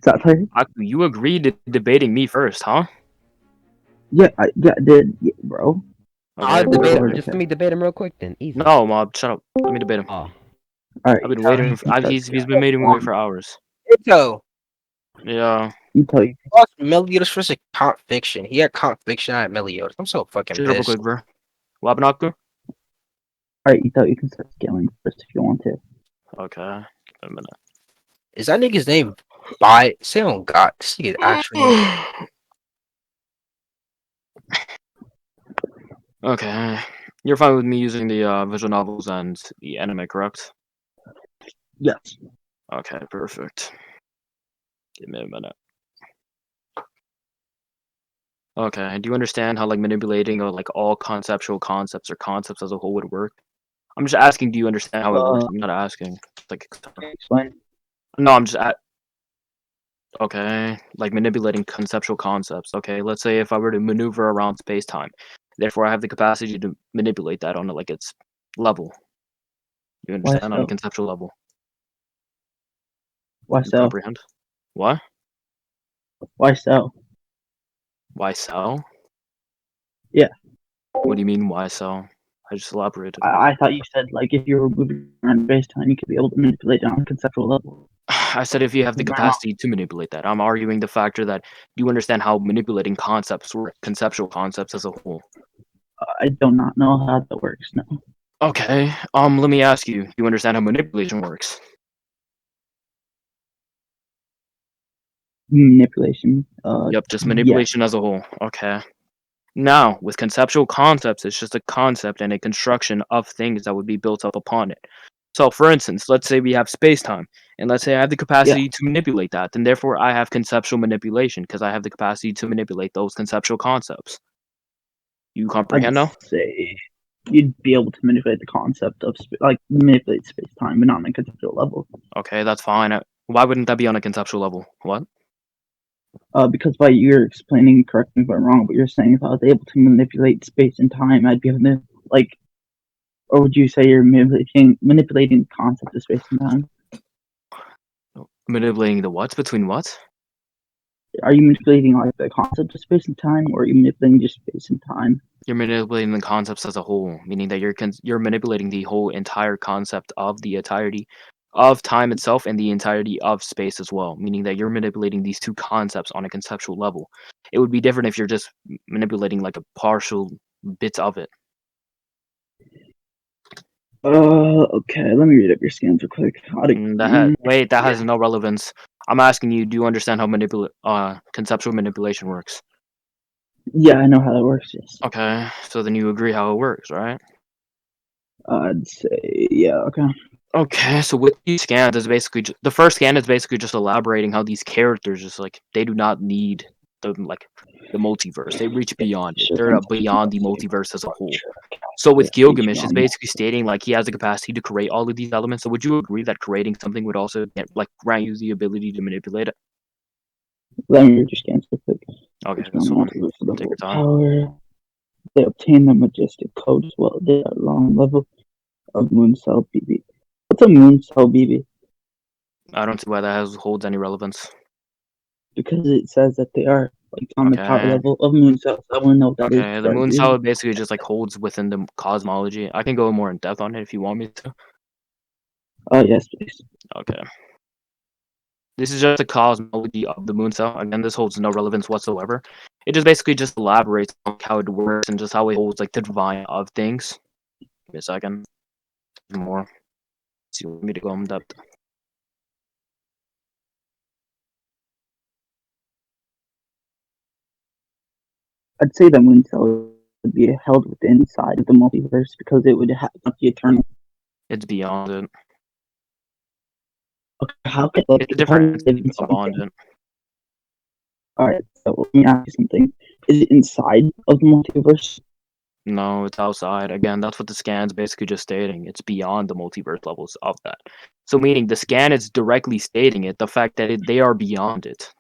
Satire? You agreed to debating me first, huh? Yeah, I did, yeah, bro. Okay, I'll debate him. Whatever. Just let me debate him real quick then. Easy. no, Mob, shut up. Let me debate him. Oh. All right, I've been tell waiting. you can start. He's been waiting away for hours. Ito, Yeah. You tell you. lost Meliodas versus Comp Fiction. He had Comp Fiction at Meliodas. I'm so fucking Shut up real pissed. quick, bro. What happened, Aku? All right, you tell you can start scaling first if you want to. Okay. A minute. Is that nigga's name by say on God? This nigga actually Okay. You're fine with me using the visual novels and the anime, correct? Yes. Okay, perfect. Give me a minute. Okay, do you understand how like manipulating or like all conceptual concepts or concepts as a whole would work? I'm just asking, do you understand how it works? I'm not asking. Like, Explain. no, I'm just at. Okay, like manipulating conceptual concepts. Okay, let's say if I were to maneuver around space time, therefore I have the capacity to manipulate that on like its level. You Why understand on a so? conceptual level? Why You so? comprehend? What? Why so? Why so? Yeah. What do you mean, why so? I just elaborated. I thought you said like if you were moving around space time, you could be able to manipulate it on a conceptual level. I said if you have the Am I wrong? capacity to manipulate that. I'm arguing the factor that you understand how manipulating concepts work, conceptual concepts as a whole. I do not know how that works. No. Okay. Let me ask you. Do you understand how manipulation works? Manipulation. Yep, just Yeah. manipulation as a whole. Okay. Now, with conceptual concepts, it's just a concept and a construction of things that would be built up upon it. So, for instance, let's say we have space-time, and let's say I have the capacity to manipulate that, then therefore I have conceptual manipulation, because I have the capacity to manipulate those conceptual concepts. You comprehend now? I'd say you'd be able to manipulate the concept of like manipulate space time, but not on a conceptual level. Okay, that's fine. Why wouldn't that be on a conceptual level? What? Because by you're explaining, correct me if I'm wrong, but you're saying if I was able to manipulate space and time, I'd be able to like, or would you say you're manipulating the concept of space and time? Manipulating the what? Between what? Are you manipulating like the concept of space and time, or are you manipulating just space and time? You're manipulating the concepts as a whole, meaning that you're manipulating the whole entire concept of the entirety of time itself and the entirety of space as well, meaning that you're manipulating these two concepts on a conceptual level. It would be different if you're just manipulating like a partial bits of it. Okay, let me read up your scans real quick. That has no relevance. I'm asking you, do you understand how conceptual manipulation works? Yeah, I know how that works. Yes. Okay, so then you agree how it works, right? I'd say yeah. Okay. Okay, so with these scans, is basically the first scan is basically just elaborating how these characters just like they do not need the multiverse. They reach beyond it. They're beyond the multiverse as a whole. So with Gilgamesh, it's basically stating like he has the capacity to create all of these elements. So would you agree that creating something would also grant you the ability to manipulate it? Let me read your scans real quick. Okay, that's fine. Take your time. Power. They obtain the majestic code as well. They are long level of moon cell BB. What's a moon cell BB? I don't see why that holds any relevance. Because it says that they are like on the power Okay. level of moon cells. I want to know what that is. Okay, the moon cell basically just like holds within the cosmology. I can go more in depth on it if you want me to. Oh yes, please. Okay. This is just the cosmology of the moon cell. Again, this holds no relevance whatsoever. It just basically just elaborates on how it works and just how it holds like the divine of things. Give me a second. More. Let's see, want me to go in depth. I'd say the moon cell would be held within inside of the multiverse because it would have the eternal. It's beyond it. Okay, how could It's different. It's beyond it. Alright, so let me ask you something. Is it inside of the multiverse? No, it's outside. Again, that's what the scan's basically just stating. It's beyond the multiverse levels of that. So meaning the scan is directly stating it, the fact that they are beyond it.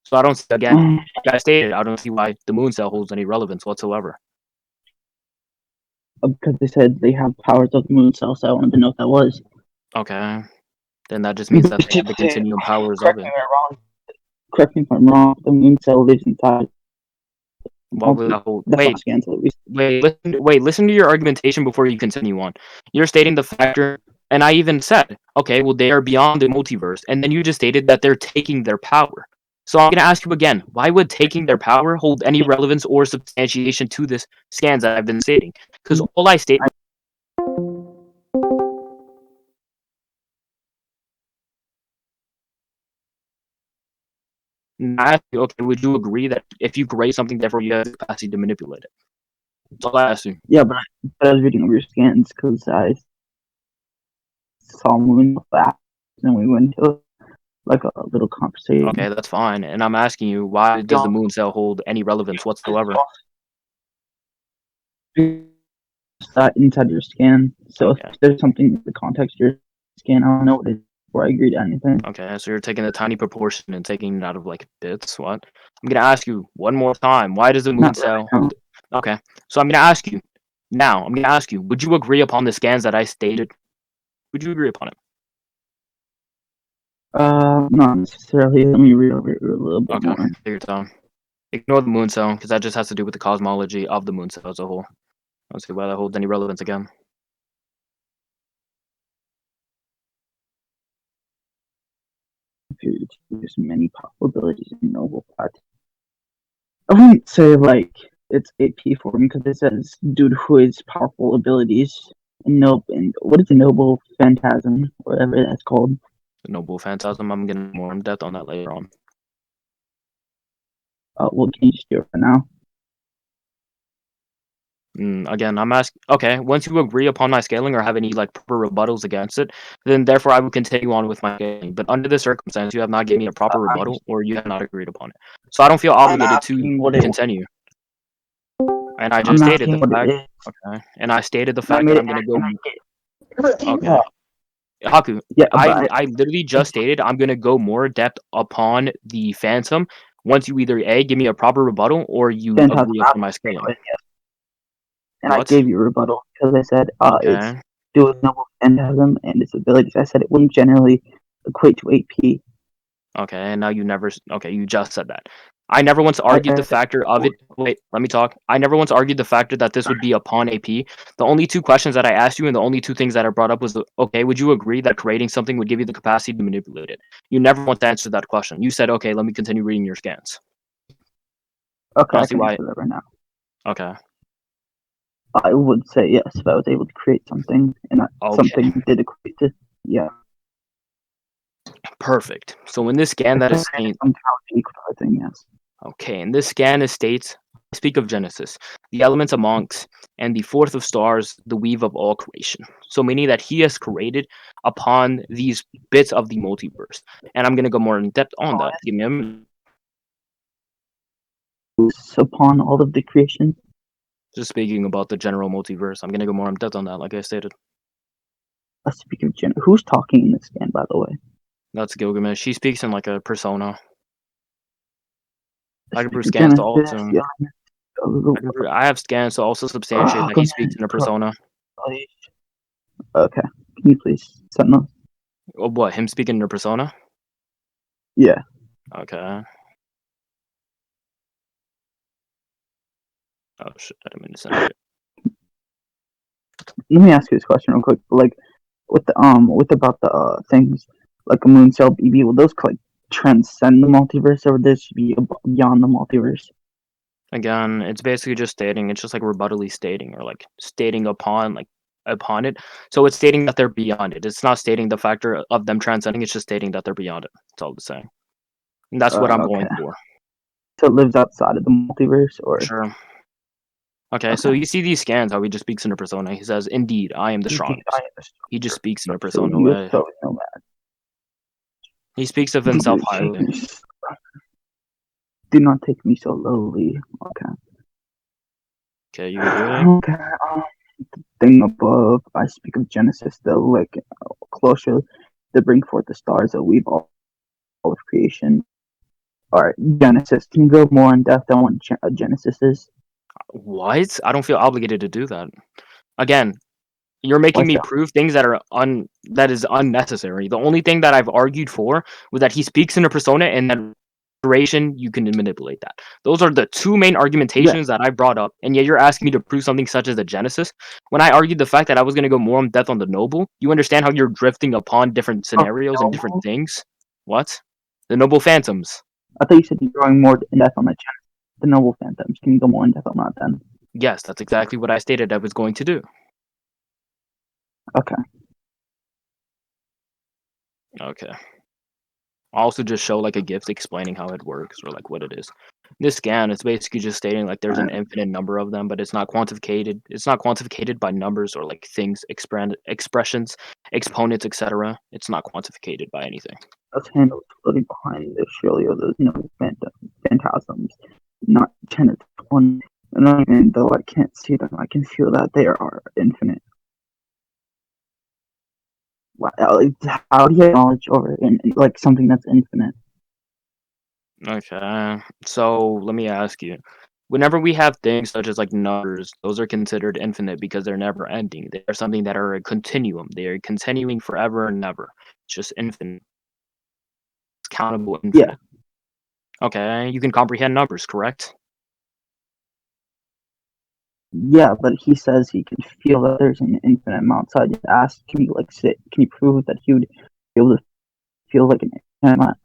So I don't see, again, like I stated, I don't see why the moon cell holds any relevance whatsoever. Because they said they have powers of the moon cell, so I wanted to know what that was. Okay. Then that just means that they have the continuum powers of it. Correct me if I'm wrong. correct me if I'm wrong, the moon cell lives inside. What would that hold? That's Wait, not scans at least. listen to your argumentation before you continue on. You're stating the factor, and I even said, okay, well, they are beyond the multiverse, and then you just stated that they're taking their power. So I'm going to ask you again, why would taking their power hold any relevance or substantiation to this scans that I've been stating? Because all I state. I ask you, okay, would you agree that if you create something, therefore you have the capacity to manipulate it? That's all I ask you. Yeah, but I was reading over your scans because I saw moon fast, and we went into like a little conversation. Okay, that's fine. And I'm asking you, why does the moon cell hold any relevance whatsoever? Inside your scan. So Okay. if there's something in the context of your scan, I don't know what it is before I agree to anything. Okay, so you're taking a tiny proportion and taking it out of like bits. What? I'm gonna ask you one more time. Why does the moon Not cell really, hold? Okay, so I'm gonna ask you now. I'm gonna ask you. Would you agree upon the scans that I stated? Would you agree upon it? Not necessarily. Let me read over it a little bit Okay, more. take your time. Ignore the moon cell because that just has to do with the cosmology of the moon cell as a whole. Let's see why that holds any relevance again. There's many possibilities in noble part. I wouldn't say like it's AP for him because it says due to his powerful abilities. And what is a noble phantasm, whatever that's called? The noble phantasm. I'm gonna more in depth on that later on. Well, can you just do it for now? Again, I'm asking. Okay, once you agree upon my scaling or have any like proper rebuttals against it, then therefore I will continue on with my scaling. But under this circumstance, you have not given me a proper rebuttal, or you have not agreed upon it. So I don't feel obligated to what it continue. And I I'm just stated the asking what fact. it is. Okay, and I stated the I fact made that it. I'm gonna go. Okay, Yeah, Haku, yeah, but I literally just stated I'm gonna go more depth upon the Phantom. Once you either A, give me a proper rebuttal, or you phantasm. agree upon my scaling. And I What? gave you a rebuttal because I said it's Okay. due with noble phantasm and its abilities. I said it wouldn't generally equate to AP. Okay, and now you never. Okay, you just said that. I never once argued the factor of it. Wait, let me talk. I never once argued the factor that this would be upon AP. The only two questions that I asked you and the only two things that I brought up was, okay, would you agree that creating something would give you the capacity to manipulate it? You never once answered that question. You said, okay, let me continue reading your scans. Okay, I I see can why. answer that right now. Okay. I would say yes if I was able to create something and Okay. something did equate to yeah. Perfect. So in this scan that is saying, Equalizing, yes. okay, in this scan it states, I speak of Genesis, the elements amongst, and the fourth of stars, the weave of all creation. So meaning that he has created upon these bits of the multiverse. And I'm gonna go more in depth on that. Give me a minute. Upon all of the creation. Just speaking about the general multiverse. I'm gonna go more in depth on that, like I stated. Speaking of who's talking in this scan, by the way? That's Gilgamesh. She speaks in like a persona. I can prove Speaking scans to of Genesis, also. yeah. I have scans to also substantiate that he speaks in a persona. Okay, can you please send those? Oh, what? Him speaking in a persona? Yeah. Okay. Oh shit! I didn't mean to send it. Let me ask you this question real quick. Like, with about the things like a moon cell BB, will those like transcend the multiverse, or would this be beyond the multiverse? Again, it's basically just stating. It's just like rebuttally stating, or like stating upon it. So it's stating that they're beyond it. It's not stating the factor of them transcending. It's just stating that they're beyond it. That's all it's saying. And that's what I'm going Okay. for. So it lives outside of the multiverse, or Sure. Okay, so you see these scans, how he just speaks in a persona. He says, "Indeed, I am the strongest." He just speaks in a persona way. He speaks of himself highly. Do not take me so lowly. Okay. Okay, you agree? Okay. Thing above, I speak of Genesis, though, like closer to bring forth the stars that weave all of creation. All right, Genesis. Can you go more in depth on what Genesis is? What? I don't feel obligated to do that. Again, you're making me prove things that are that is unnecessary. The only thing that I've argued for was that he speaks in a persona and that duration, you can manipulate that. Those are the two main argumentations that I brought up, and yet you're asking me to prove something such as a Genesis. When I argued the fact that I was going to go more in depth on the noble, you understand how you're drifting upon different scenarios and different things? What? The noble phantoms. I thought you said you're going more in depth on the noble phantoms. Can you go more in depth on that then? Yes, that's exactly what I stated I was going to do. Okay. Okay. I'll also just show like a GIF explaining how it works or like what it is. This scan is basically just stating like there's an infinite number of them, but it's not quantificated. It's not quantificated by numbers or like things, expressions, exponents, etc. It's not quantificated by anything. Let's handle floating behind the surely of those noble phantasms, not tenets one. And even though I can't see them, I can feel that they are infinite. How do you have knowledge over like something that's infinite? Okay, so let me ask you. Whenever we have things such as like numbers, those are considered infinite because they're never ending. They are something that are a continuum. They are continuing forever and never. It's just infinite. It's countable infinite. Yeah. Okay, you can comprehend numbers, correct? Yeah, but he says he can feel that there's an infinite amount. So I just asked, can you prove that he would be able to feel like an infinite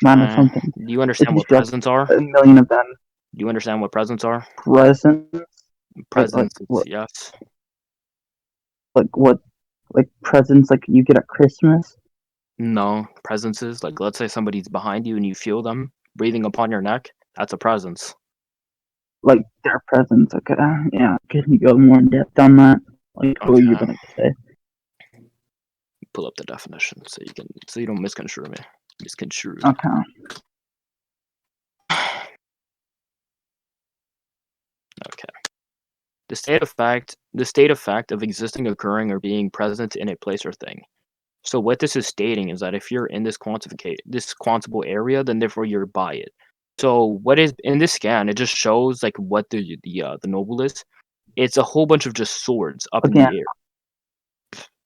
amount of something? Do you understand what presents are? A million of them. Do you understand what presents are? Presents? Presents, what? yes. Like what? Like presents like you get at Christmas? No, presences. Like let's say somebody's behind you and you feel them breathing upon your neck. That's a presence. Like their presence. Okay. Yeah. Can you go more in depth on that? Like what you're gonna say? Pull up the definition so you don't misconstrue me. Misconstrued. Okay. Okay. The state of fact of existing, occurring, or being present in a place or thing. So what this is stating is that if you're in this quantifiable area, then therefore you're by it. So what is in this scan? It just shows like what the noble is. It's a whole bunch of just swords up in the air.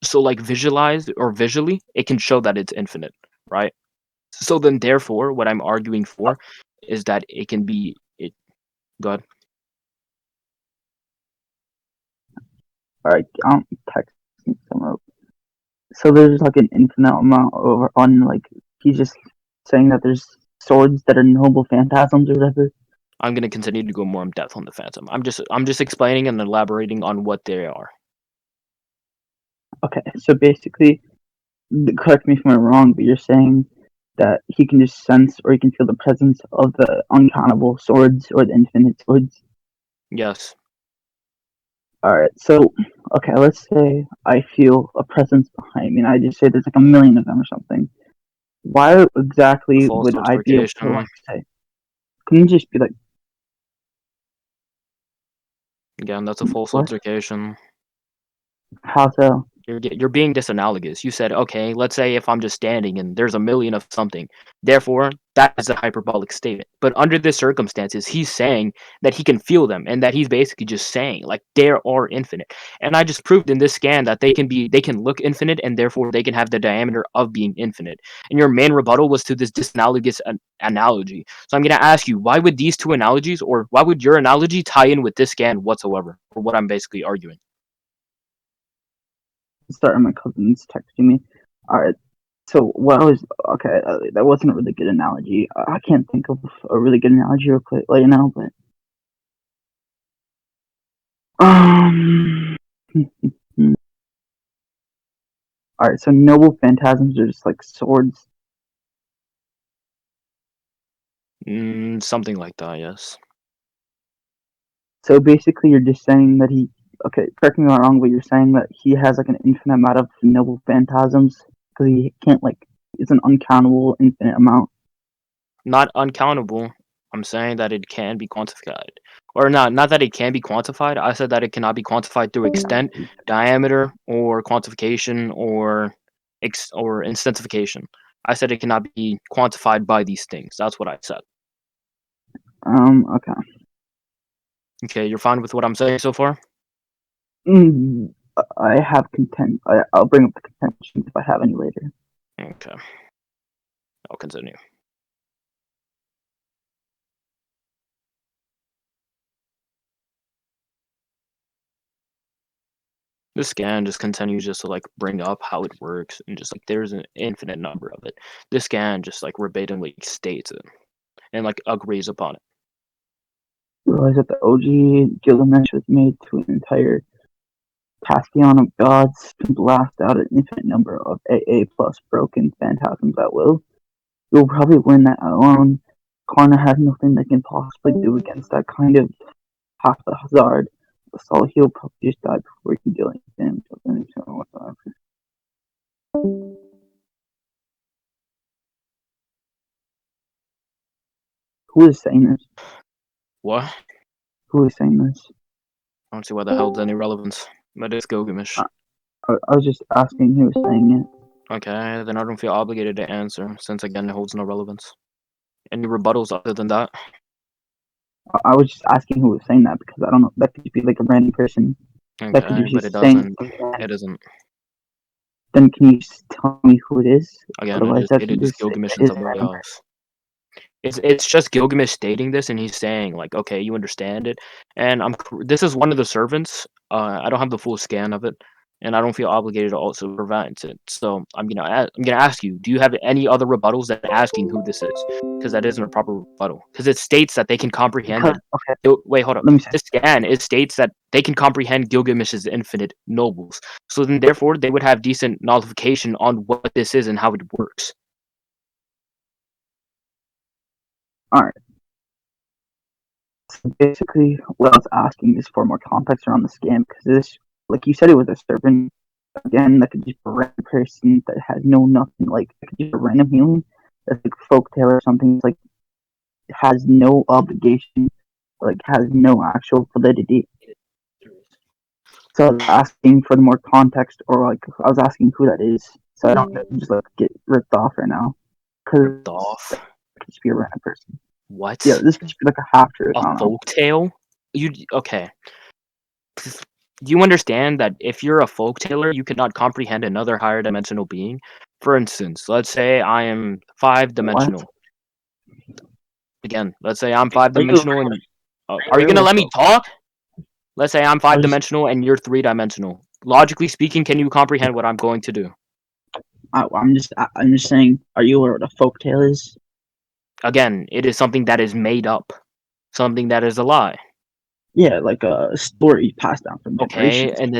So like visually, it can show that it's infinite, right? So then therefore, what I'm arguing for is that it can be it. God. Alright, texting someone. So there's like an infinite amount over on like he's just saying that there's swords that are noble phantasms or whatever. I'm gonna continue to go more in depth on the phantom. I'm just explaining and elaborating on what they are. Okay, so basically, correct me if I'm wrong, but you're saying that he can just sense or he can feel the presence of the uncountable swords or the infinite swords. Yes. Alright, so okay, let's say I feel a presence behind me and I just say there's like a million of them or something. Why exactly would I be able to like say? Can you just be like? Again, that's a false altercation. How so? You're being disanalogous. You said, okay, let's say if I'm just standing and there's a million of something, therefore that is a hyperbolic statement. But under this circumstances, he's saying that he can feel them and that he's basically just saying like they are infinite. And I just proved in this scan that they can look infinite and therefore they can have the diameter of being infinite. And your main rebuttal was to this disanalogous analogy. So I'm gonna ask you, why would these two analogies, or why would your analogy tie in with this scan whatsoever, or what I'm basically arguing? Starting my cousin's texting me. Alright, so what I was okay, that wasn't a really good analogy. I can't think of a really good analogy real quick right now, but alright, so noble phantasms are just like swords. Something like that, yes. So basically, you're just saying that he. Okay, correct me if I'm wrong, but you're saying that he has like an infinite amount of noble phantasms because he can't like. It's an uncountable infinite amount. Not uncountable. I'm saying that it can be quantified. Or not that it can be quantified. I said that it cannot be quantified through extent, diameter, or quantification, or instantification. I said it cannot be quantified by these things. That's what I said. Okay. Okay, you're fine with what I'm saying so far? I have content. I'll bring up the contentions if I have any later. Okay. I'll continue. This scan just continues just to like bring up how it works and just like there's an infinite number of it. This scan just like verbatimly states it and like agrees upon it. Realize that the OG Gilgamesh was made to an entire pantheon of gods can blast out an infinite number of AA plus broken phantasms at will. You'll probably win that alone. Karna has nothing they can possibly do against that kind of haphazard. So he'll probably just die before he can do anything. Who is saying this? What? Who is saying this? I don't see why the hell it's any relevance. But it's Gilgamesh. I was just asking who was saying it. Okay, then I don't feel obligated to answer, since again it holds no relevance. Any rebuttals other than that? I was just asking who was saying that because I don't know. That could be like a random person. That could Okay, be but it just saying doesn't. something. It isn't. Then can you just tell me who it is? Again, Otherwise, it that is can just Gilgamesh and is somebody random. else. It's just Gilgamesh stating this, and he's saying like, okay, you understand it, and this is one of the servants. I don't have the full scan of it, and I don't feel obligated to also prevent it. So I'm gonna ask you, do you have any other rebuttals than asking who this is? Because that isn't a proper rebuttal. Because it states that they can comprehend that. Wait, hold up. Let me say. This scan it states that they can comprehend Gilgamesh's infinite nobles. So then, therefore, they would have decent nullification on what this is and how it works. Alright. So basically, what I was asking is for more context around the scam, because this, like you said, it was a servant. Again, that could just be a random person that has no nothing, like, it could just be a random human that's like folktale or something, it's like, has no obligation, like, has no actual validity. So I was asking for more context, or like, I was asking who that is, so I don't just like get ripped off right now. Because Ripped off. it could just be a random person. What? Yeah, this could just be like a half truth. A I don't know. folktale? Okay. Do you understand that if you're a folktailer, you cannot comprehend another higher dimensional being? For instance, let's say I am 5-dimensional. Again, let's say I'm 5-dimensional and are you gonna let me talk? Let's say I'm 5-dimensional and you're 3-dimensional. Logically speaking, can you comprehend what I'm going to do? I'm just saying. Are you aware what a folktale is? Again, it is something that is made up, something that is a lie. Yeah, like a story passed down from Okay, generations. and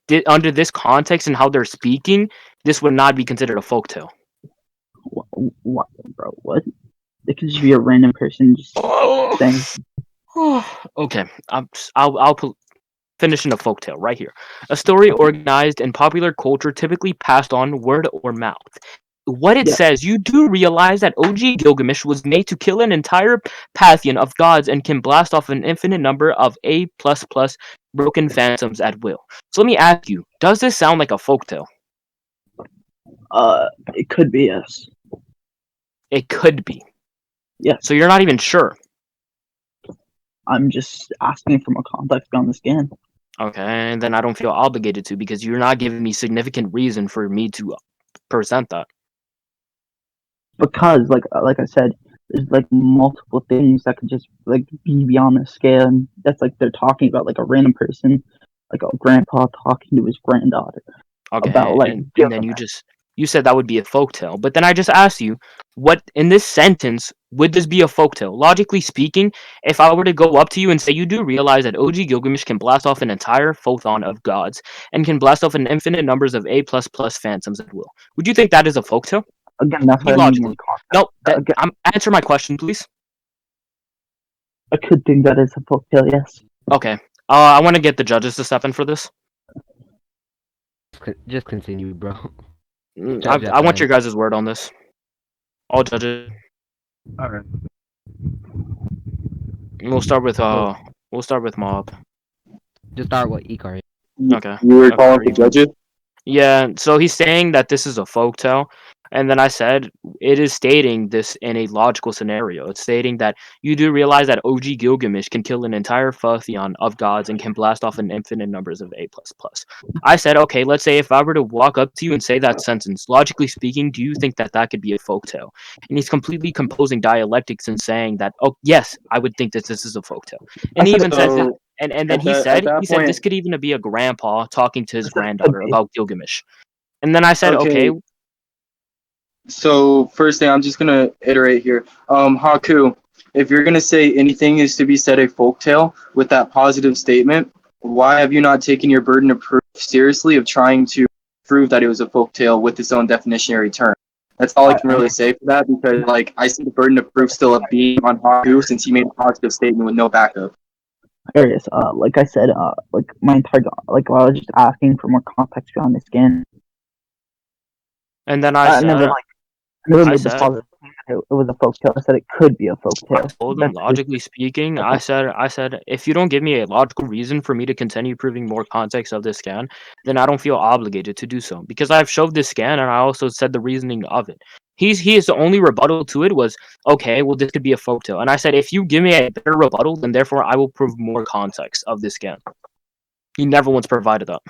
then under this context and how they're speaking, this would not be considered a folktale. What, bro? What? It could just be a random person just saying. Okay, I'll finish in a folktale right here. A story organized in popular culture, typically passed on word or mouth. What it says, you do realize that OG Gilgamesh was made to kill an entire pantheon of gods and can blast off an infinite number of A++ broken phantoms at will. So let me ask you, does this sound like a folktale? It could be, yes. It could be. Yes. So you're not even sure. I'm just asking for more context on the scan. Okay, and then I don't feel obligated to because you're not giving me significant reason for me to present that. Because, like I said, there's like multiple things that could just like be beyond the scale, and that's like they're talking about like a random person, like a grandpa talking to his granddaughter Okay, about like. and then you said that would be a folktale, but then I just asked you, what in this sentence would this be a folktale? Logically speaking, if I were to go up to you and say you do realize that OG Gilgamesh can blast off an entire photon of gods and can blast off an infinite numbers of A++ phantoms at will, would you think that is a folktale? Again, that's Be what I need more logical. context. No, answer my question, please. I could think that is a folktale, yes. Okay. I want to get the judges to step in for this. Just continue, bro. I want your guys' word on this. All judges. All right. We'll start with Mob. Just start with Ikari. Okay. You were Okay, calling are the judges? Yeah, so he's saying that this is a folktale, and then I said it is stating this in a logical scenario. It's stating that you do realize that OG Gilgamesh can kill an entire pantheon of gods and can blast off an infinite numbers of A++. I said, okay, let's say if I were to walk up to you and say that sentence, logically speaking, do you think that that could be a folktale? And he's completely composing dialectics and saying that, oh yes, I would think that this is a folktale. And he even says, And then At that he said point, this could even be a grandpa talking to his I said it could granddaughter be. about Gilgamesh. And then I said, okay, okay. So first thing, I'm just gonna iterate here. Haku, if you're gonna say anything is to be said a folktale with that positive statement, why have you not taken your burden of proof seriously of trying to prove that it was a folktale with its own definitionary term? That's all I can really say for that because like I see the burden of proof still of being on Haku since he made a positive statement with no backup. Areas, like I said, like my entire, like I was just asking for more context behind the skin. and then I I said, never like, I never I made the said, positive claim that it was a folktale. I said it could be a I folktale. told him, That's logically speaking, I said, if you don't give me a logical reason for me to continue proving more context of this scan, then I don't feel obligated to do so because I've showed this scan and I also said the reasoning of it. His only rebuttal to it was, okay, well this could be a folktale, and I said, if you give me a better rebuttal, then therefore I will prove more context of this scan. He never once provided that.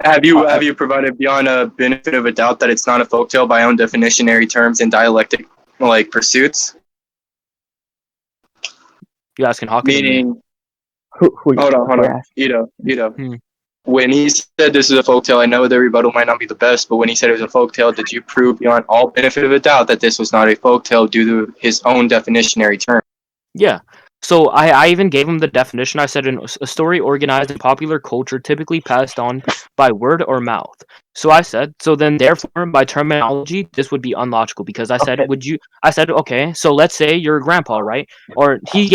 Have you provided beyond a benefit of a doubt that it's not a folktale by own definitionary terms and dialectic like pursuits? You asking Hawkins? Meaning, who hold on, you're asking. Ito. Hmm. When he said this is a folktale, I know the rebuttal might not be the best, but when he said it was a folktale, did you prove beyond all benefit of a doubt that this was not a folktale due to his own definitionary term? Yeah. So I even gave him the definition. I said a story organized in popular culture typically passed on by word or mouth. So I said, so then therefore by terminology this would be unlogical because I said, Okay. I said, okay, so let's say you're a grandpa, right? Or he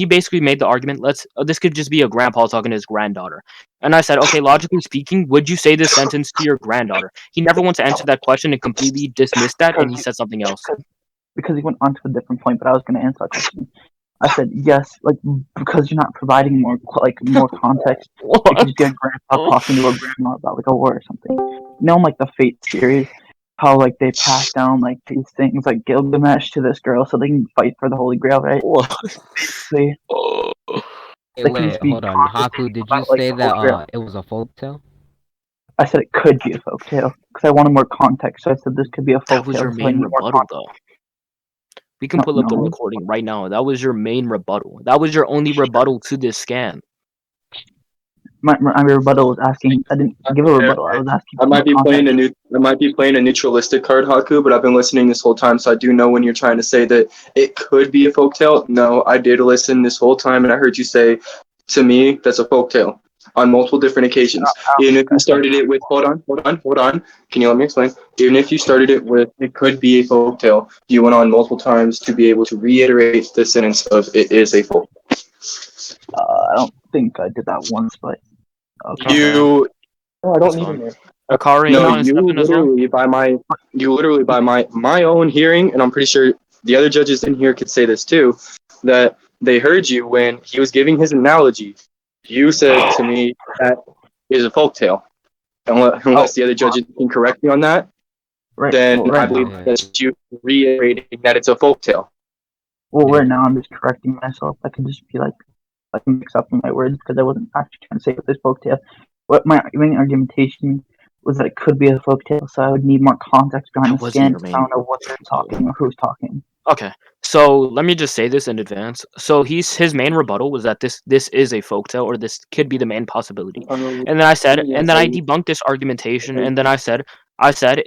basically made the argument, this could just be a grandpa talking to his granddaughter. And I said, okay, logically speaking, would you say this sentence to your granddaughter? He never wants to answer that question and completely dismissed that and he said something else. Because he went on to a different point, but I was going to answer that question. I said yes, like because you're not providing more context. You could just get a grandpa talking to a grandma about like a war or something. You know, like the Fate series, how like they pass down like these things like Gilgamesh to this girl so they can fight for the Holy Grail, right? Basically, Hey, they can wait, just be hold on. conversating Haku, did you about like say the Holy Grail. that it was a folktale? I said it could be a folktale because I wanted more context, so I said this could be a That was folktale. your So I main need more rebuttal, context. though. We can pull up the No. recording right now. That was your main rebuttal. That was your only rebuttal to this scan. My rebuttal was asking. I didn't give a rebuttal. I was asking I for might more be playing context. I might be playing a neutralistic card, Haku, but I've been listening this whole time, so I do know when you're trying to say that it could be a folktale. No, I did listen this whole time, and I heard you say to me that's a folktale on multiple different occasions. Even if you started it with hold on. Can you let me explain? Even if you started it with it could be a folktale, you went on multiple times to be able to reiterate the sentence of it is a folktale. I don't think I did that once, but okay. You I That's don't need fine. him. Akari, you No, want to step in as well? you literally by my own hearing, and I'm pretty sure the other judges in here could say this too, that they heard you when he was giving his analogy. You said to me that is a folktale. Unless the other judges can correct me on that, Right. then Well, I right believe now, that you reiterating that it's a folktale. right now, I'm just correcting myself. I could just be like, I can mix up my words because I wasn't actually trying to say what this folktale. What my main argumentation was that it could be a folktale, so I would need more context behind That the wasn't skin your to main. find out what they're talking or who's talking. Okay, so let me just say this in advance. So his main rebuttal was that this is a folktale, or this could be the main possibility. And then I debunked this argumentation, and then I said,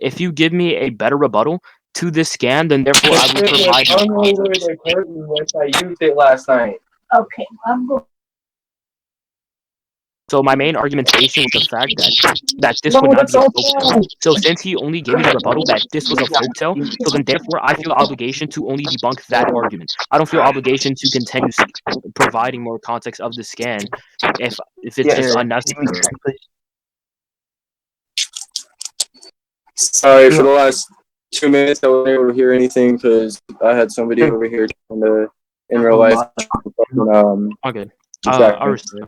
if you give me a better rebuttal to this scan, then therefore I will provide more context. I used it last night. Okay, I'm going. So my main argumentation was the fact that this would not be a folktale. So since he only gave me the rebuttal that this was a folktale, so then therefore I feel obligation to only debunk that argument. I don't feel obligation to continue providing more context of the scan if it's just unnecessary. Sorry for the last 2 minutes. I wasn't able to hear anything because I had somebody over here in real life. Okay. I respect.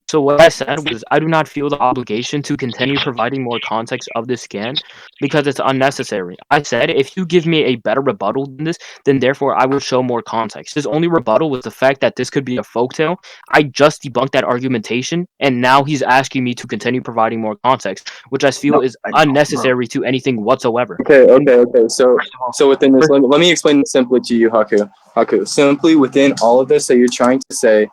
So what I said was I do not feel the obligation to continue providing more context of this scan because it's unnecessary. I said if you give me a better rebuttal than this, then therefore I will show more context. His only rebuttal was the fact that this could be a folktale. I just debunked that argumentation, and now he's asking me to continue providing more context, which I feel is unnecessary to anything whatsoever. Okay. So within this, let me explain this simply to you, Haku. Simply within all of this that you're trying to say,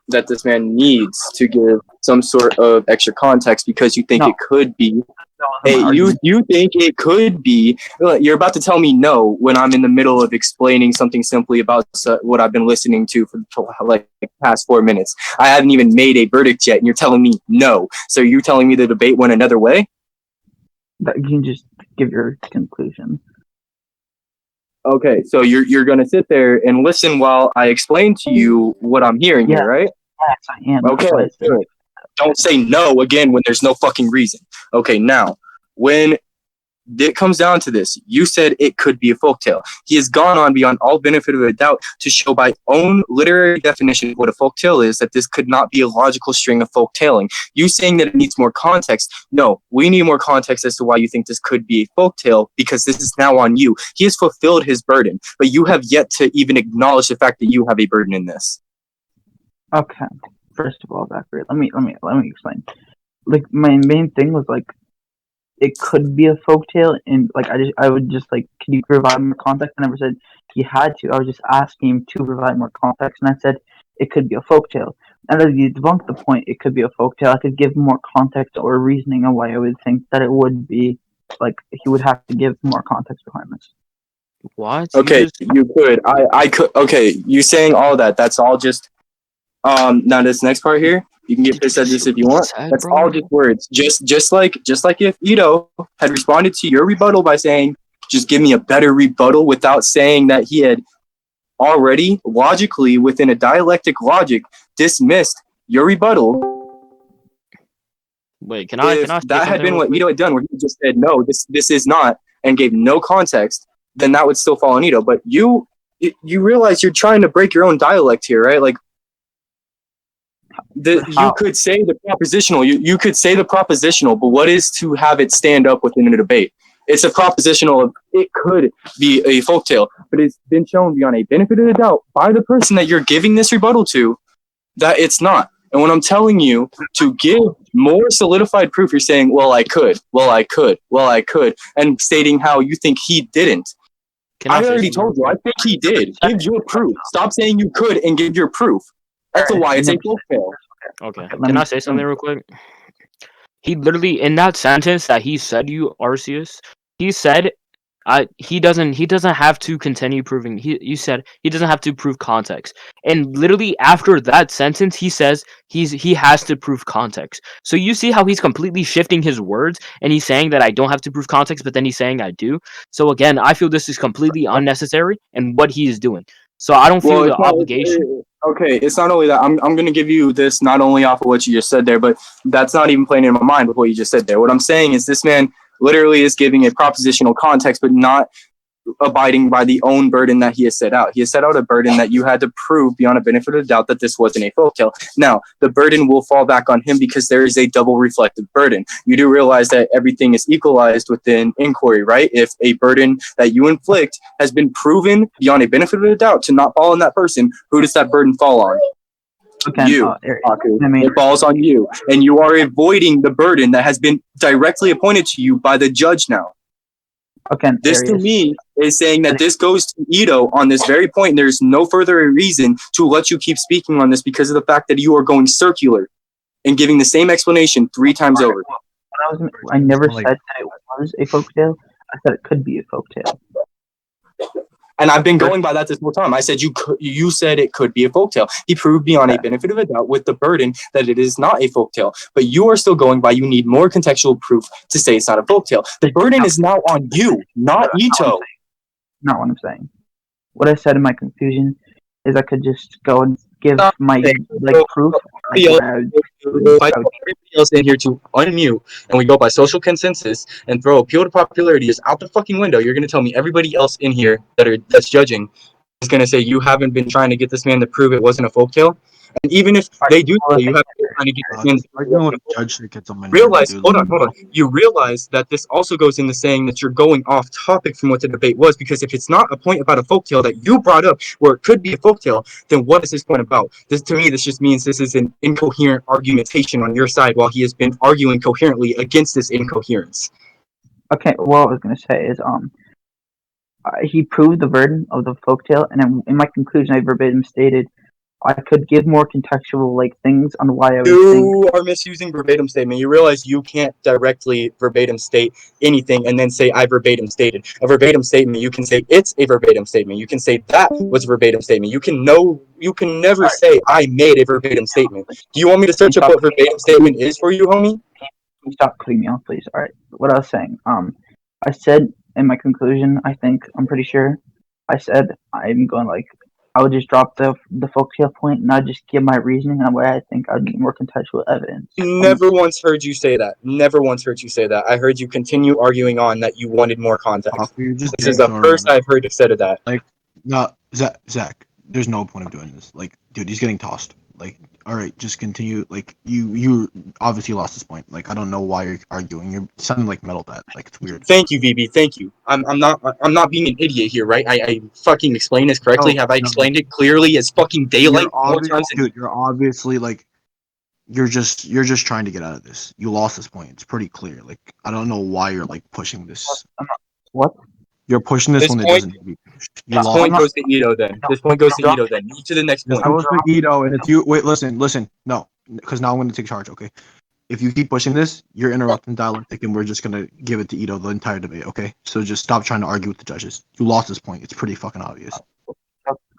that this man needs to give some sort of extra context because you think No. it could be. That Hey, wasn't my you argument. think it could be? You're about to tell me no when I'm in the middle of explaining something simply about what I've been listening to for like past 4 minutes. I haven't even made a verdict yet, and you're telling me no. So you're telling me the debate went another way? That you can just give your conclusion. Okay, so you're gonna sit there and listen while I explain to you what I'm hearing Yeah. here, right? Yes, I am. Okay, That's why I said good. Don't say no again when there's no fucking reason. Okay, now when it comes down to this, you said it could be a folktale. He has gone on beyond all benefit of a doubt to show by own literary definition of what a folktale is that this could not be a logical string of folktelling. You saying that it needs more context. No, we need more context as to why you think this could be a folktale because this is now on you. He has fulfilled his burden, but you have yet to even acknowledge the fact that you have a burden in this. Okay. First of all, Zachary, let me explain. Like my main thing was like it could be a folktale, and like I would just like, can you provide more context? I never said he had to. I was just asking him to provide more context, and I said it could be a folktale. And as you debunked the point, it could be a folktale. I could give more context or reasoning on why I would think that it would be. Like he would have to give more context behind this. What? Okay, you could. I could. Okay, you saying all that. That's all just. Now this next part here, you can get pissed at this if you want. That's all just words. Just like if Ito had responded to your rebuttal by saying, "Just give me a better rebuttal," without saying that he had already logically within a dialectic logic dismissed your rebuttal. Wait, can I If say that had something been real what quick? Ito had done, where he just said no, this is not, and gave no context, then that would still fall on Ito. But you realize you're trying to break your own dialect here, right? Like. You could say the propositional. You could say the propositional, but what is to have it stand up within a debate? It's a propositional of it could be a folktale, but it's been shown beyond a benefit of the doubt by the person that you're giving this rebuttal to that it's not. And when I'm telling you to give more solidified proof, you're saying, well, I could, and stating how you think he didn't. I already told you, I think he did. Give your proof. Stop saying you could and give your proof. That's why it's a folktale. Okay. Can I say something real quick? He literally, in that sentence that he said, you Arceus, he said, he doesn't have to continue proving. You said he doesn't have to prove context, and literally after that sentence, he says he has to prove context. So you see how he's completely shifting his words, and he's saying that I don't have to prove context, but then he's saying I do. So again, I feel this is completely unnecessary and what he is doing. So I don't feel the obligation. Okay, it's not only that. I'm going to give you this not only off of what you just said there, but that's not even playing in my mind with what you just said there. What I'm saying is this man literally is giving a propositional context, but not abiding by the own burden that he has set out. He has set out a burden that you had to prove beyond a benefit of the doubt that this wasn't a folktale. Now, the burden will fall back on him because there is a double reflective burden. You do realize that everything is equalized within inquiry, right? If a burden that you inflict has been proven beyond a benefit of the doubt to not fall on that person, who does that burden fall on? Okay, You, Haku. It falls on you, and you are avoiding the burden that has been directly appointed to you by the judge now. Okay, this to me is saying that this goes to Ito on this very point. And there's no further reason to let you keep speaking on this because of the fact that you are going circular and giving the same explanation 3 times over. I never said that it was a folktale. I said it could be a folktale. And I've been going by that this whole time. I said you said it could be a folktale. He proved beyond a benefit of a doubt with the burden that it is not a folktale. But you are still going by you need more contextual proof to say it's not a folktale. The burden is now on you, not Ito. Not what I'm saying. What I said in my conclusion is I could just go and give my proof. If I tell everybody else in here to unmute and we go by social consensus and throw appeal to popularity is out the fucking window, you're gonna tell me everybody else in here that's judging is gonna say you haven't been trying to get this man to prove it wasn't a folktale. And even if they do say you have been trying to get this man to realize, hold on. You realize that this also goes into saying that you're going off topic from what the debate was, because if it's not a point about a folktale that you brought up where it could be a folktale, then what is this point about? This to me, this just means this is an incoherent argumentation on your side while he has been arguing coherently against this incoherence. Okay, what I was gonna say is he proved the burden of the folktale, and in my conclusion, I verbatim stated I could give more contextual like things on why I would think. You are misusing verbatim statement. You realize you can't directly verbatim state anything and then say I verbatim stated. A verbatim statement, you can say it's a verbatim statement. You can say that was a verbatim statement. You can never say I made a verbatim statement. Do you want me to search up what verbatim statement is for you, homie? Can you stop cutting me off, please? All right. What I was saying. I said in my conclusion. I'm pretty sure. I said I'm going like. I would just drop the folktale point and I'd just give my reasoning on why I think I'd need more contextual evidence. Never once heard you say that. Never once heard you say that. I heard you continue arguing on that you wanted more context. You're just This is the first I've heard you said of that. Like, no, Zach. There's no point of doing this. Like, dude, he's getting tossed. Like, all right, just continue. Like, you obviously lost this point. Like, I don't know why you're arguing. You're sounding like Metal Bat. Like, it's weird. Thank you, VB. Thank you. I'm not being an idiot here, right? I fucking explained this correctly. No, Have I no. explained it clearly as fucking daylight more times? Dude, you're obviously like, you're just trying to get out of this. You lost this point. It's pretty clear. Like, I don't know why you're like pushing this. What? You're pushing this This when it point- doesn't need to be pushed. You This lost. point goes to Ito then. This point goes to Ito then. Move to the next This point. goes for Ito, and it's you. Wait, listen. No, because now I'm going to take charge. Okay. If you keep pushing this, you're interrupting dialectic, and we're just going to give it to Ito the entire debate. Okay. So just stop trying to argue with the judges. You lost this point. It's pretty fucking obvious.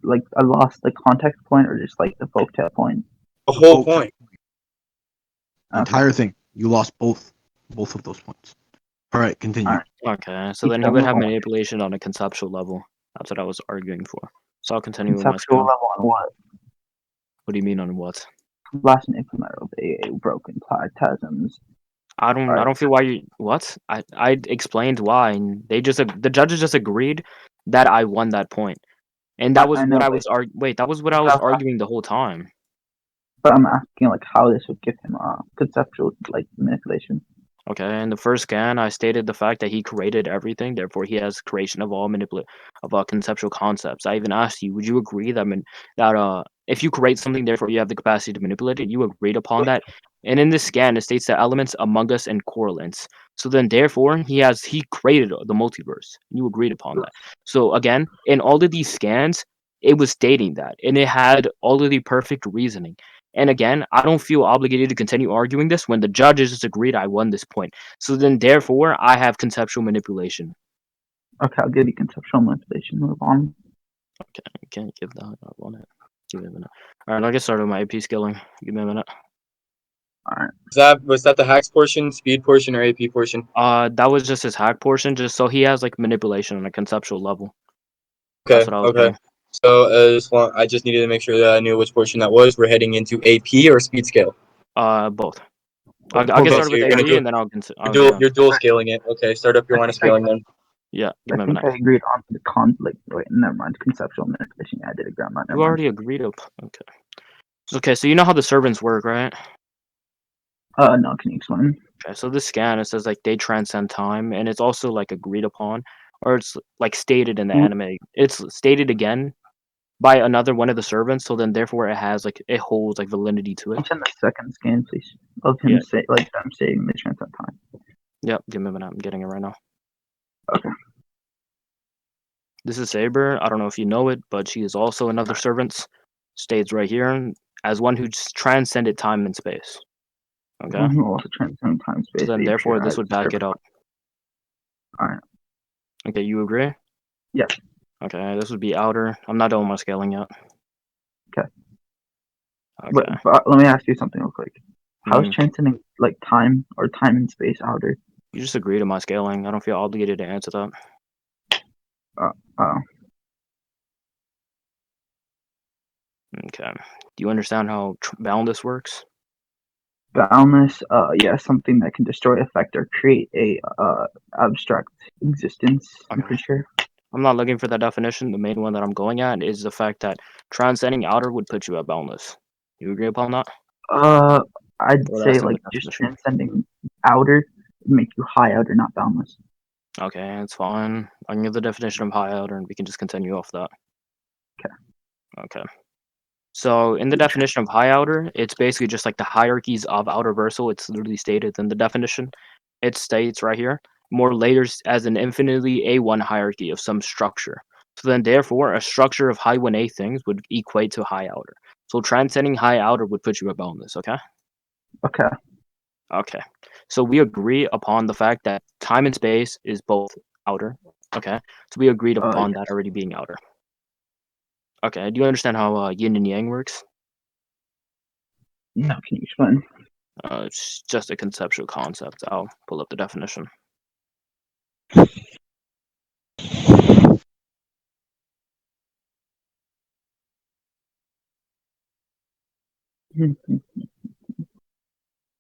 Like I lost the context point or just like the folktale point. The whole point. The entire thing. You lost both of those points. All right. Continue. All right. Okay, so then he would have manipulation on a conceptual level. That's what I was arguing for. So I'll continue with my Conceptual skill. level on what? What do you mean on what? Last implement of a broken plasms. I don't feel why you what? I explained why, and they just the judges just agreed that I won that point, and that was what I was that was what I was arguing the whole time. But I'm asking like how this would give him conceptual like manipulation. Okay, in the first scan, I stated the fact that he created everything, therefore he has creation of all conceptual concepts. I even asked you, would you agree that if you create something, therefore you have the capacity to manipulate it? You agreed upon that. And in this scan, it states that elements, among us, and correlates. So then, therefore, he created the multiverse. You agreed upon that. So again, in all of these scans, it was stating that, and it had all of the perfect reasoning. And again, I don't feel obligated to continue arguing this when the judges just agreed I won this point. So then, therefore, I have conceptual manipulation. Okay, I'll give you conceptual manipulation. Move on. Okay, I can't give that. I want it. Give me a minute. All right, I'll get started with my AP skilling. Give me a minute. All Was right. that the hacks portion, speed portion, or AP portion? That was just his hack portion, just so he has like manipulation on a conceptual level. Okay. That's what I was doing. So I just needed to make sure that I knew which portion that was. We're heading into AP or speed scale. Both. I'll get started with AP and then You're dual scaling it. Okay, start up your line of scaling then. Yeah, I think I agreed on the wait, never mind. Conceptual manipulation. Yeah, I did agree on that. You already agreed up. Okay. Okay, so you know how the servants work, right? No, can you explain? Okay, so this scan, it says like they transcend time, and it's also like agreed upon, or it's like stated in the anime. It's stated again by another one of the servants, so then therefore it holds like validity to it. Mention the second scan, please. Of him say like them saying they transcend time. Yep, give me a minute. I'm getting it right now. Okay. This is Saber. I don't know if you know it, but she is also another servant. States right here as one who transcended time and space. Okay. One who also transcend time space. So then, therefore, this would back it up. Alright. Okay, you agree? Yeah. Okay, this would be outer. I'm not done with my scaling yet. Okay. Okay. But let me ask you something real quick. How is transcending like time or time and space outer? You just agree to my scaling. I don't feel obligated to answer that. Okay. Do you understand how boundless works? Boundless, yeah, something that can destroy, affect, or create a abstract existence. I'm pretty sure. I'm not looking for that definition. The main one that I'm going at is the fact that transcending outer would put you at boundless. You agree upon that? I'd say like just transcending outer would make you high outer, not boundless. Okay, it's fine. I can give the definition of high outer, and we can just continue off that. Okay. Okay. So in the definition of high outer, it's basically just like the hierarchies of outerversal. It's literally stated in the definition. It states right here, more layers as an infinitely A1 hierarchy of some structure. So then therefore, a structure of high 1A things would equate to high outer. So transcending high outer would put you at boundless. Okay. Okay. Okay. So we agree upon the fact that time and space is both outer. Okay. So we agreed upon that already being outer. Okay. Do you understand how yin and yang works? No, can you explain? It's just a conceptual concept. I'll pull up the definition.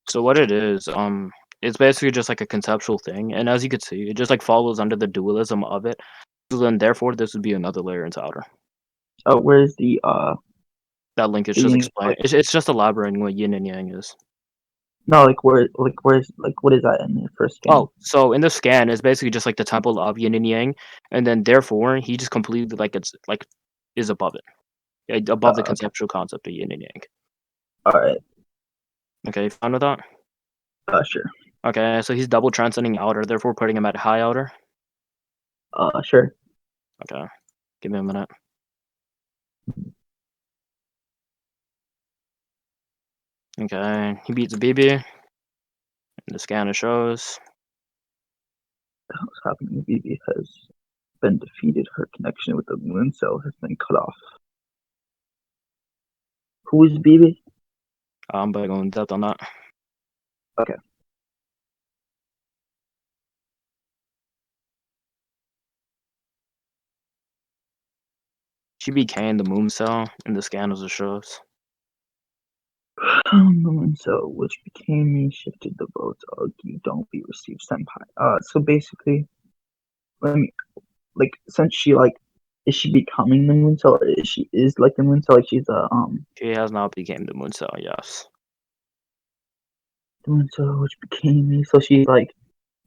So what it is, it's basically just like a conceptual thing, and as you can see, it just like follows under the dualism of it. So then, therefore, this would be another layer into outer. Oh, where's the That link is the just yin- explain. It's just elaborating what yin and yang is. no, where's what is that in the first scan? Oh, so in the scan, it's basically just like the temple of yin and yang, and then therefore he just completely is above it, above the Okay. conceptual concept of yin and yang. All right. Okay, you fine with that? Sure. Okay, so he's double transcending outer, therefore putting him at high outer. Sure. Okay, give me a minute. Okay, he beats BB. And the scanner shows. What's happening? Vivi has been defeated. Her connection with the moon cell has been cut off. Who is Bibi? I'm going to go in depth on that. Okay. She became the moon cell in the scan as it shows. The moon cell, which became me, shifted the votes. You don't be received senpai. So basically, let me since she is she becoming the moon cell? Or is like the moon cell? Like she's She has now became the moon cell. Yes. The moon cell, which became me. So she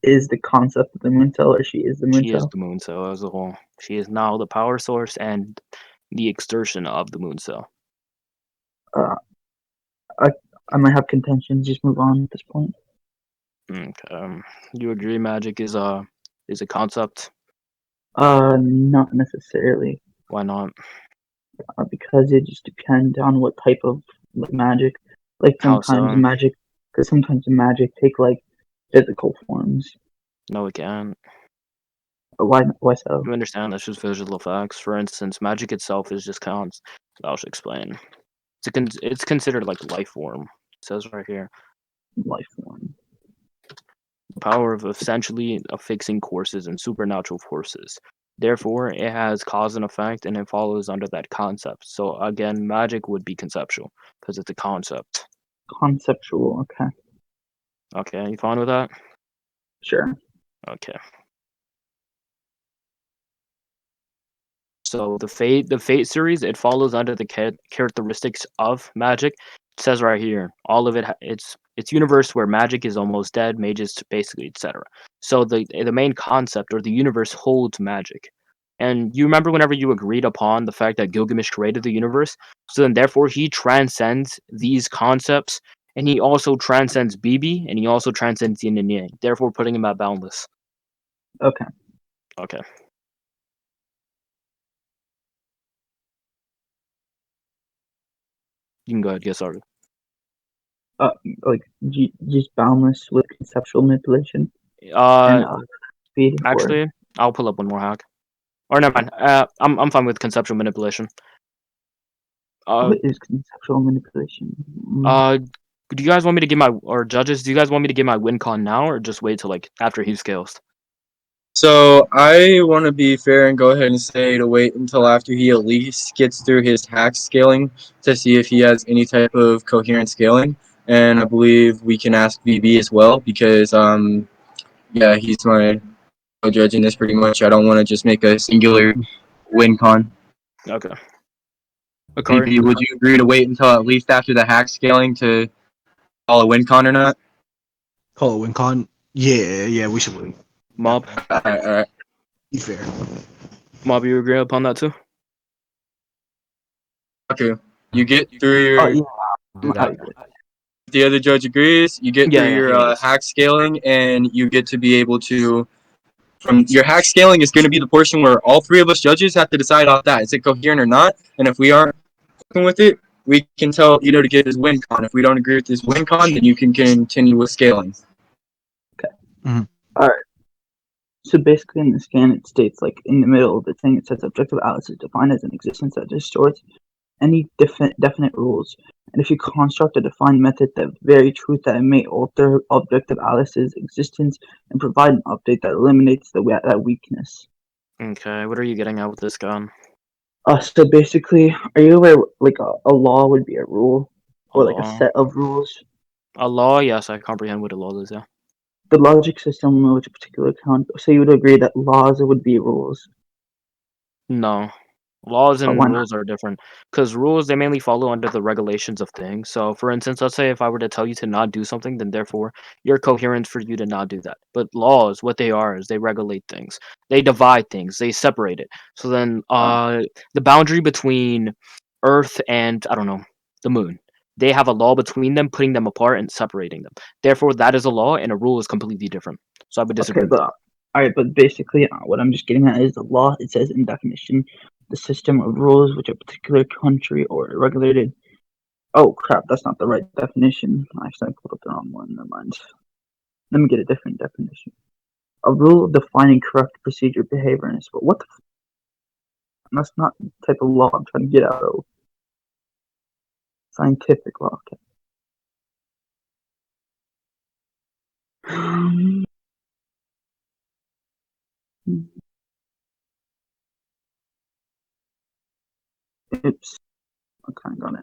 is the concept of the moon cell, or she is the moon She cell? is the moon cell as a whole. She is now the power source and the exertion of the moon cell. I might have contentions. Just move on at this point. Okay. You agree magic is a concept? Not necessarily. Why not? Because it just depends on what type of magic. Like How sometimes so? magic, because sometimes magic take physical forms. No, it can't. Why? Why so? You understand? That's just visual effects. For instance, magic itself is just counts. I should explain. It's considered like life form. It says right here. Life form. Power of essentially affixing courses and supernatural forces. Therefore, it has cause and effect, and it follows under that concept. So again, magic would be conceptual because it's a concept. Conceptual. Okay. Okay, you fine with that? Sure. Okay. So the fate series, it follows under the characteristics of magic. It says right here, all of it. It's universe where magic is almost dead, mages basically, etc. So the main concept or the universe holds magic. And you remember whenever you agreed upon the fact that Gilgamesh created the universe, so then therefore he transcends these concepts, and he also transcends BB, and he also transcends yin and yang, therefore putting him at boundless. Okay. Okay. You can go ahead, get started. Just boundless with conceptual manipulation and speed. Actually, I'll pull up one more hack. Or never mind. I'm fine with conceptual manipulation. What is conceptual manipulation? Do you guys want me to give judges? Do you guys want me to give my win con now, or just wait till after he scales? So I want to be fair and go ahead and say to wait until after he at least gets through his hack scaling to see if he has any type of coherent scaling. And I believe we can ask VB as well because yeah, he's my judge in this pretty much. I don't want to just make a singular win con. Okay. VB, would you agree to wait until at least after the hack scaling to call a win con or not? Call it win con. Yeah, we should win. Mob. All right. Be fair. Mob, you agree upon that too? Okay. You get through your. Do that. The other judge agrees. You get through your hack scaling, and you get to be able to. From your hack scaling is going to be the portion where all three of us judges have to decide off that is it coherent or not, and if we aren't fucking with it, we can tell Ito to get his win con. If we don't agree with his win con, then you can continue with scaling. So basically, in the scan, it states like in the middle of the thing, it says objective Alice is defined as an existence that distorts any definite rules. And if you construct a defined method, the very truth that it may alter objective Alice's existence and provide an update that eliminates that weakness. Okay, what are you getting at with this gun? So basically, are you aware like a law would be a rule A or like a law? set of rules? A law? Yes, I comprehend what a law is. Yeah. The logic system in which a particular count. So you would agree that laws would be rules. No. Laws and Why not? rules are different because rules they mainly follow under the regulations of things. So, for instance, let's say if I were to tell you to not do something, then therefore you're coherent for you to not do that. But laws, what they are is they regulate things, they divide things, they separate it. So then, the boundary between Earth and I don't know the moon, they have a law between them, putting them apart and separating them. Therefore, that is a law, and a rule is completely different. So I would disagree Okay, with but that. all right, but basically, what I'm just getting at is the law. It says in definition, the system of rules which a particular country or a regulated. Oh crap, that's not the right definition. I accidentally pulled up the wrong one. Never mind. Let me get a different definition. A rule defining correct procedure, behavior, and sport. What the? That's not the type of law I'm trying to get out of. Scientific law. Okay. Oops. Okay, got it.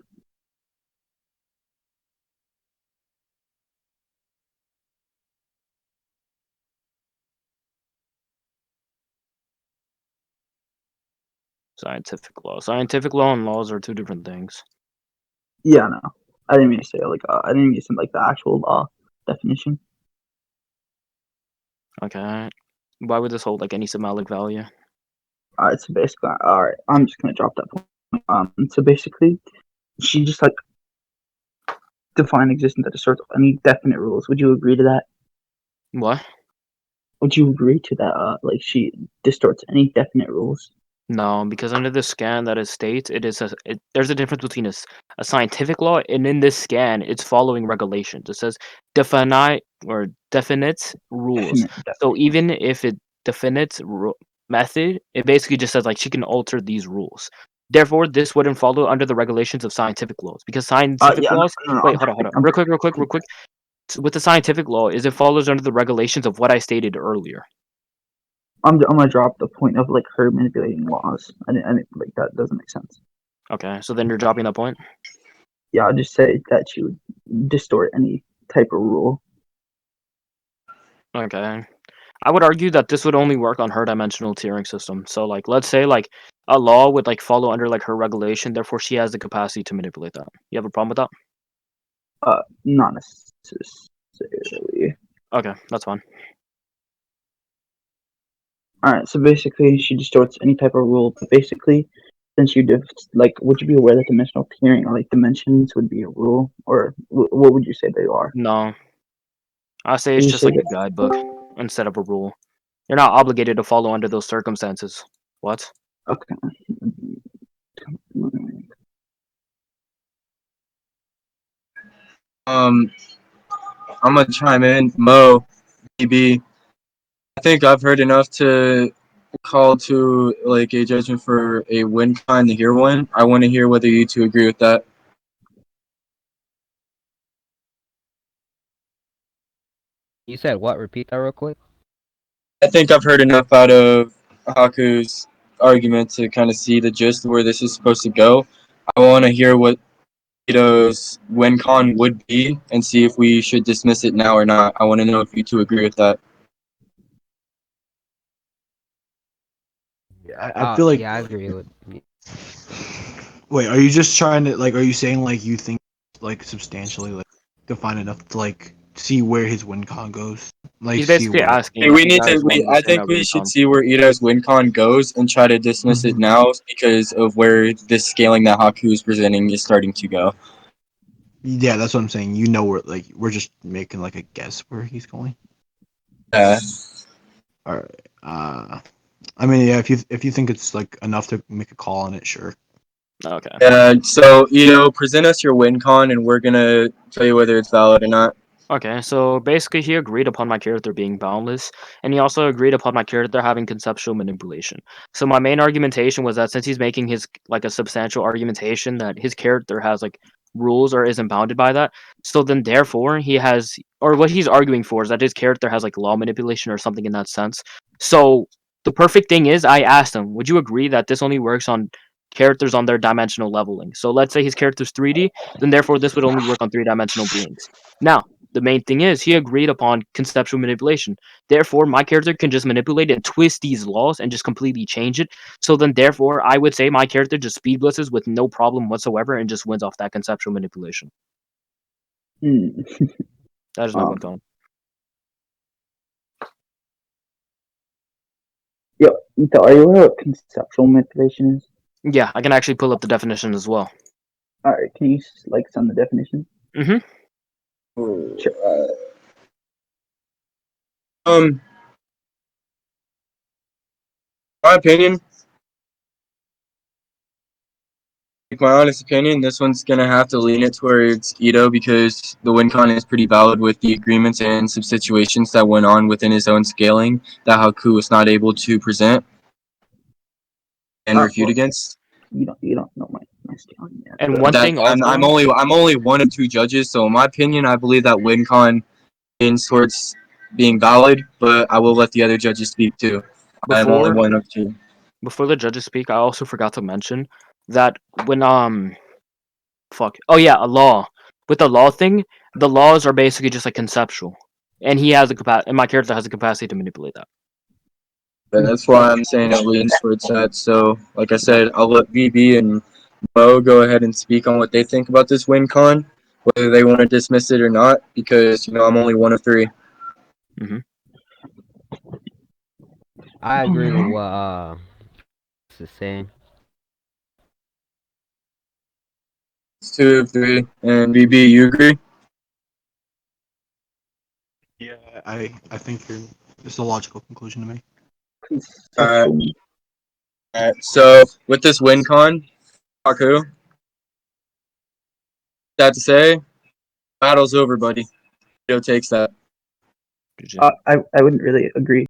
Scientific law and laws are two different things. Yeah, no. I didn't mean to say I didn't mean to say like the actual law definition. Okay. Why would this hold like any symbolic value? Alright, so basically, alright, I'm just gonna drop that point. So basically, she just like defined existence that distorts any definite rules. Would you agree to that? What? Would you agree to that? Like she distorts any definite rules. No, because under the scan that it states, there's a difference between a scientific law, and in this scan, it's following regulations. It says define or definite rules. So even if it definites method, it basically just says like she can alter these rules. Therefore, this wouldn't follow under the regulations of scientific laws because scientific Yeah, laws. no, Wait, hold on, real quick. With the scientific law, is it follows under the regulations of what I stated earlier. I'm gonna drop the point of like her manipulating laws. I didn't like that doesn't make sense. Okay, so then you're dropping that point. Yeah, I'll just say that she would distort any type of rule. Okay. I would argue that this would only work on her dimensional tiering system. So like let's say like a law would like follow under like her regulation, therefore she has the capacity to manipulate that. You have a problem with that? Not necessarily. Okay, that's fine. Alright, so basically she distorts any type of rule, but basically since would you be aware that dimensional tiering or like dimensions would be a rule, or what would you say they are? No. I say Would it's you just say like a that? guidebook instead of a rule. You're not obligated to follow under those circumstances. What? Okay. I'm gonna chime in. Mo, BB. I think I've heard enough to call to like a judgment for a win con to hear one. I want to hear whether you two agree with that. You said what? Repeat that real quick. I think I've heard enough out of Haku's argument to kind of see the gist of where this is supposed to go. I want to hear what Ito's win con would be and see if we should dismiss it now or not. I want to know if you two agree with that. I feel like. Yeah, I agree with. Wait, are you just trying to like? Are you saying like you think like substantially like define enough to like see where his win con goes? Like He's see basically where. asking Hey, if we you need to. guys want the I same think we win should con. see where Ito's win con goes and try to dismiss it now because of where this scaling that Haku is presenting is starting to go. Yeah, that's what I'm saying. You know, we're just making like a guess where he's going. Yeah. All right. I mean, yeah. If you think it's like enough to make a call on it, sure. Okay. So present us your win con, and we're gonna tell you whether it's valid or not. Okay, so basically he agreed upon my character being boundless, and he also agreed upon my character having conceptual manipulation. So my main argumentation was that since he's making his like a substantial argumentation that his character has like rules or isn't bounded by that, so then therefore he has, or what he's arguing for is that his character has like law manipulation or something in that sense. So the perfect thing is I asked him, would you agree that this only works on characters on their dimensional leveling? So let's say his character's 3D, then therefore this would only work on 3-dimensional beings. Now, the main thing is he agreed upon conceptual manipulation. Therefore, my character can just manipulate and twist these laws and just completely change it. So then, therefore, I would say my character just speed blitzes with no problem whatsoever and just wins off that conceptual manipulation. Hmm. That is my Um, win con. Yo, Ethan, are you aware what conceptual manipulation is? Yeah, I can actually pull up the definition as well. Alright, can you like send the definition? Mm-hmm. Sure. My opinion, my honest opinion, this one's gonna have to lean it towards Ito because the win con is pretty valid with the agreements and some situations that went on within his own scaling that Haku was not able to present and refute Well, against. you don't know my scaling yet. And But one That thing also, I'm only one of two judges, so in my opinion, I believe that win con leans towards being valid, but I will let the other judges speak too. I am only before one of two. before the judges speak, I also forgot to mention that when oh yeah, a law. With the law thing, the laws are basically just like conceptual, and he has a and my character has the capacity to manipulate that. And that's why I'm saying it leans towards that. So, like I said, I'll let VB and Mo go ahead and speak on what they think about this win con, whether they want to dismiss it or not, because I'm only one of three. I agree with what is saying. It's 2 of 3, and VB, you agree? Yeah, I think it's a logical conclusion to me. conceptual. Alright. So with this win con, Haku, sad to say, battle's over, buddy. Ito takes that. GG. I wouldn't really agree.